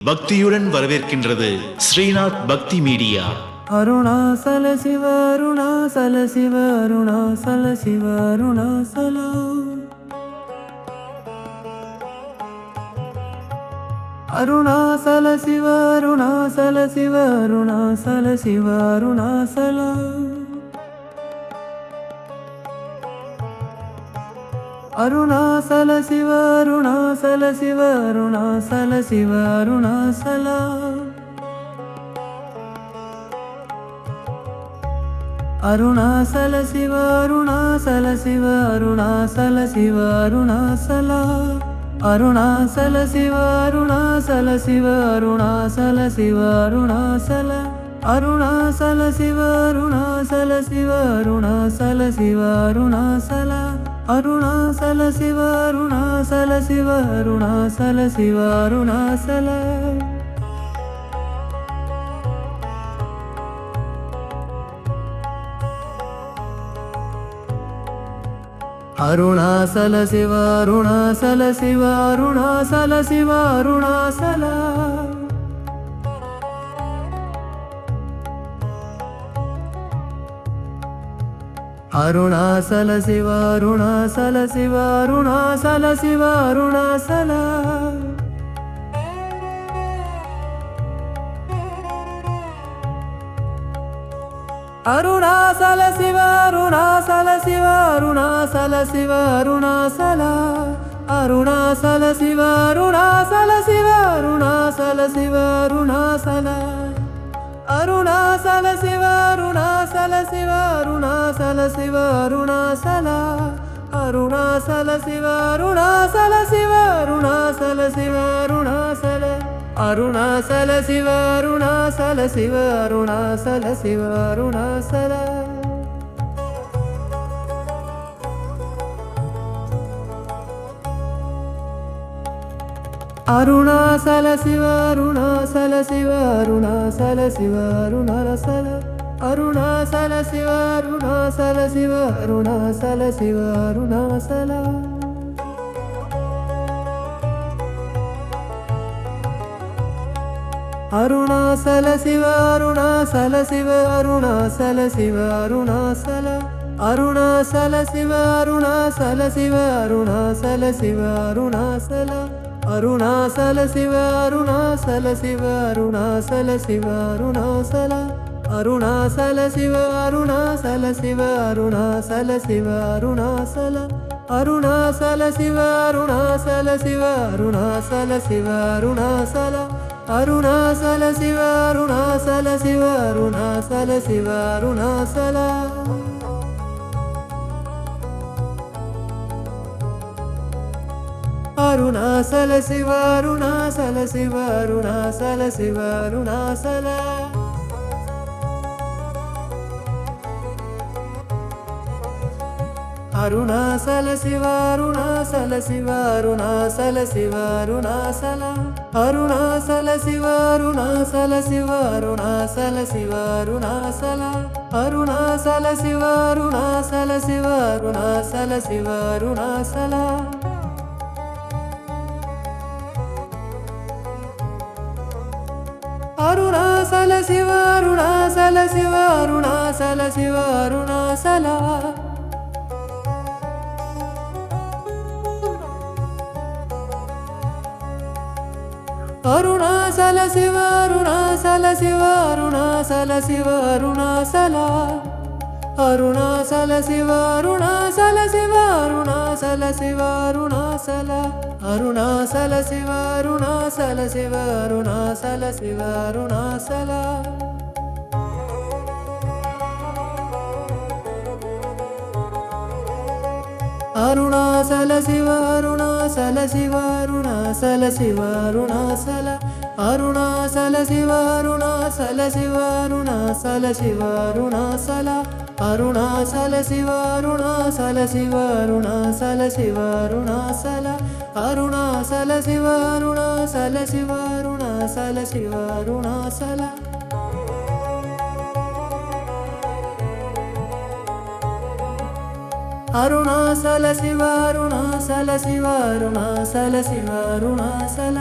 பக்தியுடன் வரவேற்கின்றது ஸ்ரீநாத் பக்தி மீடியா. அருணாசல சிவ அருணாசல சிவ அருணாசல சிவ அருணாசல அருணாசல சிவ அருணாசல சிவ அருணாசல சிவ அருணாசல அருணாசல சிவ அருணாசல சிவ அருணாசல சிவ அருணாசல அருணாசல சிவ அருணாசல சிவ அருணாசல சிவ அருணாசல அருணாசல சிவ அருணாசல சிவ அருணாசல சிவ அருணாசல அருணாசல சிவ அருணாசல சிவ அருணாசல சிவ அருணாசல அருணாசல சிவ அருணாசல சிவ அருணாசல சிவ அருணாசல அருணாசல சிவ அருணாசல சிவ அருணாசல சிவ அருணாசல அருணாசல சிவ அருணாசல சிவ அருணாசல சிவ அருணாசல அருணாசல சிவ அருணாசல சிவ அருணாசல சிவ அருணாசல அருணாசல சிவ அருணாசல சிவ அருணாசல சிவ அருணாசல அருணாசல சிவ அருணாசல சிவ அருணாசல சிவ அருணாசல அருணாசல சிவ அருணாசல சிவ அருணாசல சிவ அருணாசல அருணாசல சிவ அருணாசல சிவ அருணாசல சிவ அருணாசல அருணாசல சிவ அருணாசல சிவ அருணாசல சிவ அருணாசல அருணாசல சிவ அருணாசல சிவ அருணாசல சிவ அருணாசல அருணாசல சிவ அருணாசல சிவ அருணாசல சிவ அருணாசல அருணாசல சிவ அருணாசல சிவ அருணாசல சிவ அருணாசல அருணாசல சிவ அருணாசல சிவ அருணாசல சிவ அருணாசல அருணாசல சிவ அருணாசல சிவ அருணாசல சிவ அருணாசல அருணாசல சிவ அருணாசல சிவ அருணாசல சிவ அருணாசல அருணாசல சிவ அருணாசல சிவ அருணாசல சிவ அருணாசல அருணாசல சிவ அருணாசல சிவ அருணாசல சிவ அருணாசல அருணாசல சிவ அருணாசல சிவ அருணாசல சிவ அருணாசல அருணாசல சிவ அருணாசல சிவ அருணாசல சிவ அருணாசல அருணாசல சிவ அருணாசல சிவ அருணாசல சிவ அருணாசல அருணாசல சிவ அருணாசல சிவ அருணாசல சிவ அருணாசல அருணாசல சிவ அருணாசல சிவ அருணாசல சிவ அருணாசல அருணாசல சிவ அருணாசல சிவ அருணாசல சிவ அருணாசல அருணாசல சிவ அருணாசல சிவ அருணாசல சிவ அருணாசல அருணாசல சிவ அருணாசல சிவ அருணாசல சிவ அருணாசல அருணாசல சிவ அருணாசல சிவ அருணாசல சிவ அருணாசல அருணாசல சிவ அருணாசல சிவ அருணாசல சிவ அருணாசல அருணாசல சிவ அருணாசல சிவ அருணாசல சிவ அருணாசல அருணாசல சிவ அருணாசல சிவ அருணாசல சிவ அருணாசல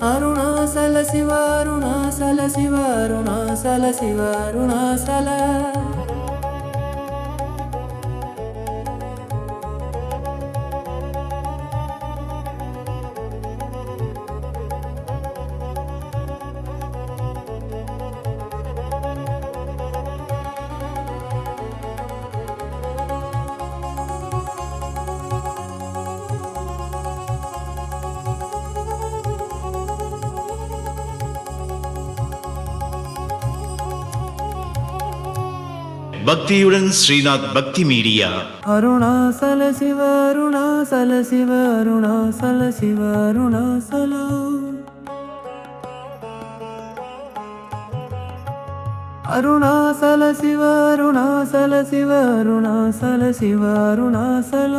அருணாசல சிவ அருணாசல சிவ அருணாசல சிவ அருணாசல பக்தியுடன் ஸ்ரீநாத் பக்தி மீடியா. அருணாசல சிவ அருணாசல சிவ அருணாசல சிவ அருணாசல அருணாசல சிவ அருணாசல சிவ அருணாசல சிவ அருணாசல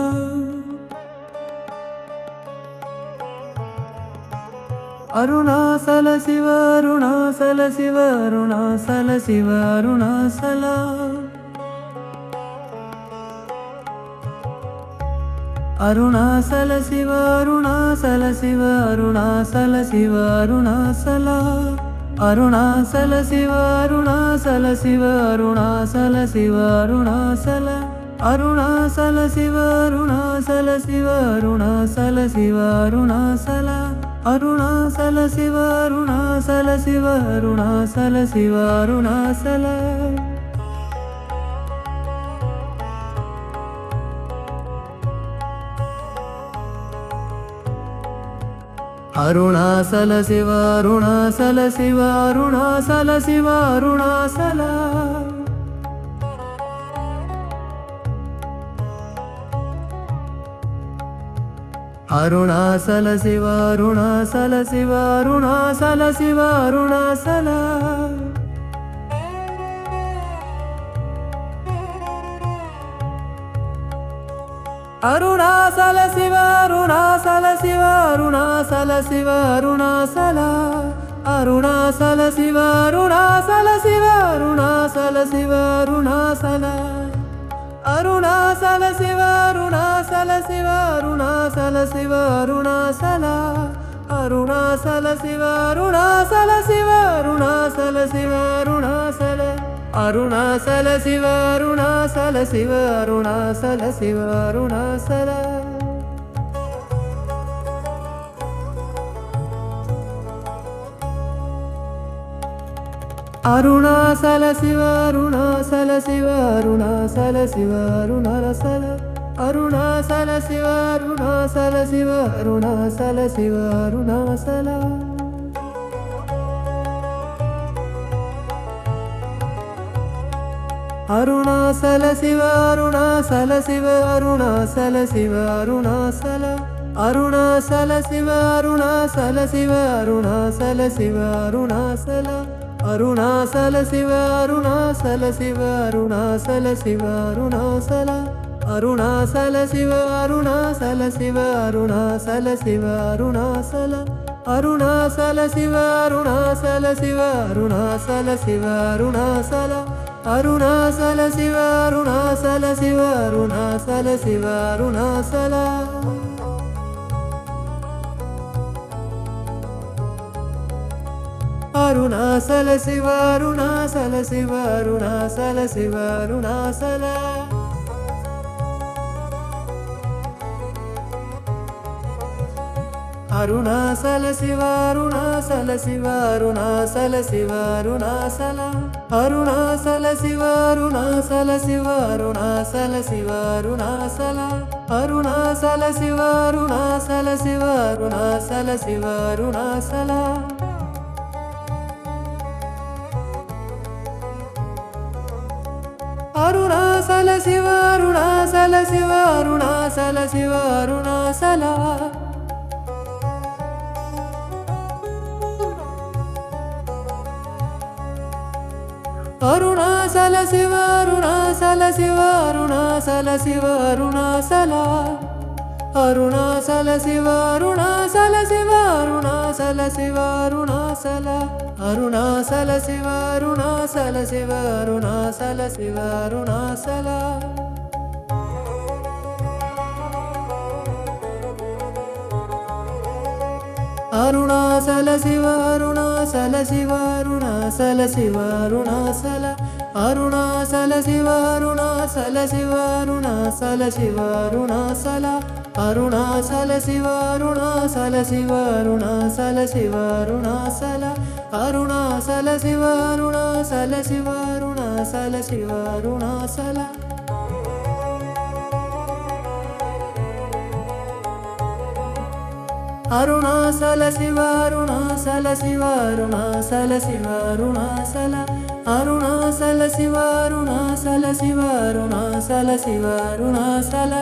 அருணாசல சிவ அருணாசல சிவ அருணாசல சிவ அருணாசல அருணாசல சிவ அருணாசல சிவ அருணாசல சிவ அருணாசல அருணாசல சிவ அருணாசல சிவ அருணாசல சிவ அருணாசல அருணாசல சிவ அருணாசல சிவ அருணாசல சிவ அருணாசல அருணாசல சிவ அருணாசல சிவ அருணாசல சிவ அருணாசல அருணாசல சிவ அருணாசல சிவ அருணாசல சிவ அருணாசல அருணாசல சிவ அருணாசல சிவ அருணாசல சிவ அருணாசல அருணாசல சிவ அருணாசல சிவ அருணாசல சிவ அருணாசல அருணாசல சிவ அருணாசல சிவ அருணாசல சிவ அருணாசல அருணாசல சிவ அருணாசல சிவ அருணாசல சிவ அருணாசல அருணாசல சிவ அருணாசல சிவ அருணாசல சிவ அருணாசல அருணாசல சிவ அருணாசல சிவ அருணாசல சிவ அருணாசல அருணாசல சிவ அருணாசல சிவ அருணாசல சிவ அருணாசல அருணாசல சிவ அருணாசல சிவ அருணாசல சிவ அருணாசல அருணாசல சிவ அருணாசல சிவ அருணாசல சிவ அருணாசல அருணாசல சிவ அருணாசல சிவ அருணாசல சிவ அருணாசல அருணாசல சிவ அருணாசல சிவ அருணாசல சிவ அருணாசல அருணாசல சிவ அருணாசல சிவ அருணாசல சிவ அருணாசல அருணாசல சிவ அருணாசல சிவ அருணாசல சிவ அருணாசல அருணாசல சிவ அருணாசல சிவ அருணாசல சிவ அருணாசல அருணாசல சிவ அருணாசல சிவ அருணாசல சிவ அருணாசல அருணாசல சிவ அருணாசல சிவ அருணாசல சிவ அருணாசல அருணாசல சிவ அருணாசல சிவ அருணாசல சிவ அருணாசல அருணாசல சிவ அருணாசல சிவ அருணாசல சிவ அருணாசல அருணாசல சிவ அருணாசல சிவ அருணாசல சிவ அருணாசல அருணாசல சிவ அருணாசல சிவ அருணாசல சிவ அருணாசல அருணாசல சிவ அருணாசல சிவ அருணாசல சிவ அருணாசல அருணாசல சிவ அருணாசல சிவ அருணாசல சிவ அருணாசல அருணாசல சிவ அருணாசல சிவ அருணாசல சிவ அருணாசல அருணாசல சிவ அருணாசல சிவ அருணாசல சிவ அருணாசல அருணாசல சிவ அருணாசல சிவ அருணாசல சிவ அருணாசல அருணாசல சிவ அருணாசல சிவ அருணாசல சிவ அருணாசல அருணாசல சிவ அருணாசல சிவ அருணாசல சிவ அருணாசல அருணாசல சிவ அருணாசல சிவ அருணாசல சிவ அருணாசல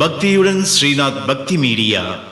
பக்தியுடன் ஸ்ரீநாத் பக்தி மீடியா.